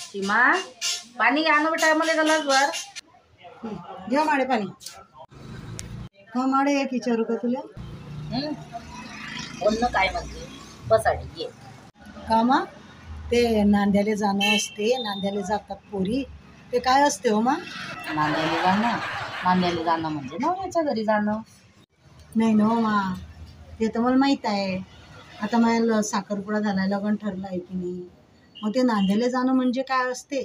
सीमा पाणी आणू टायमाला गलास वर घ्या माडे पाणी का माडे एक विचारू का तुला बोलणं काय म्हणते बसाडी घे कामा ते नांद्याला जाणं असते नांद्याला जातात पोरी ते काय असते हो मा नांद्याला जाणं म्हणजे नवऱ्याच्या घरी जाणं नाही ना हो मा ते तर मला माहीत आहे आता मला साखरपुडा झाला लग्न ठरलं आहे की नाही मग ते नांद्याला जाणं म्हणजे काय असते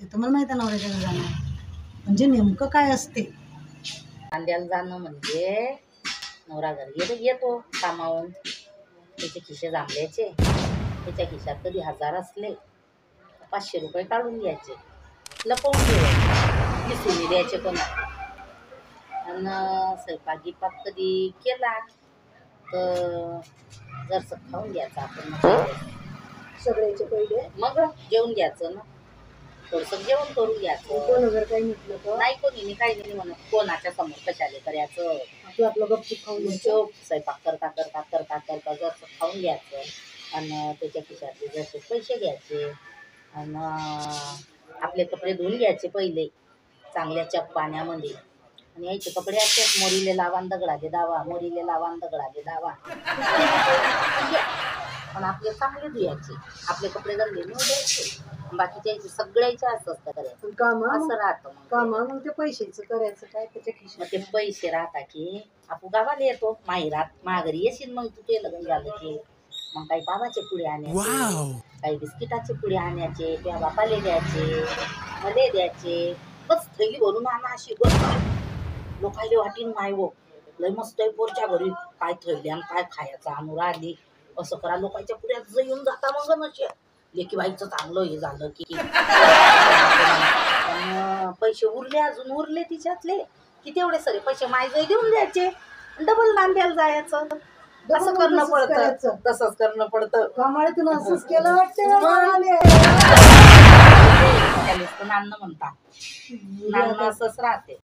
ते तर मला माहीत आहे नवऱ्याच्या घरी जाणं म्हणजे नेमकं काय असते नांद्याला जाणं म्हणजे नवरा घरी येतो कामावून त्याचे खिशे जांभळ्याचे त्याच्या खिशात कधी 1000 असले 500 रुपये काढून घ्यायचे लपवून ठेवायचे दिसून द्यायचे कोणाला आणि स्वयंपाक गिपाक कधी केला तर जरसं खाऊन घ्यायचं आपण सगळ्याचे पहिले मग जेवून घ्यायचं ना थोडंसं जेवण करून घ्यायचं कोण वगैरे काही म्हटलं तर नाही कोणी काही नाही म्हणत कोणाच्या समोर कशाले करायचं आपलं गपचूप खाऊन घ्यायचं चोप स्वयंपाक करता करता करता करता जसं खाऊन घ्यायचं आणि त्याच्या खिशातले जसे पैसे घ्यायचे आणि आपले कपडे धुवून घ्यायचे पहिले चांगल्या चक पाण्यामध्ये आणि यायचे कपडे असतात मोरीले लावान दगडाले दावा मोरीले लावान दगडाले दावा पण आपले चांगले धुयाचे आपले कपडे गंदे न द्यायचे बाकीच्या सगळ्याचे असं असतं करायचं कामा असं राहतं मग कामा मग ते पैशाचं करायचं काय त्याच्या मग खिशात ते पैसे राहता की आपण गावाला येतो माहेरात माघारी येशील मग तू ते लग्न झालं की मग काही पावाचे पुढे आणायचे काही बिस्किटाचे पुढे आणायचे त्या बापाले द्यायचे मले द्यायचे बस थैली भरून आणा अशी बस लोकांले वाटीन माय वो लय मस्त आहे पोरच्या घरी काय थैली आणि काय खायचं आणू राहिली असं करा लोकांच्या पुढ्यात येऊन जाता मग नसे लेकी बाईचं चांगलं हे झालं की पैसे उरले अजून उरले तिच्यातले की तेवढे सगळे पैसे मायजय देऊन द्यायचे डबल नांद्याला जायचं असं करणं पडतं तसंच करणं पडतं कामाळे तुला असंच केलं वाटतं नाणं म्हणता नाणं असंच राहते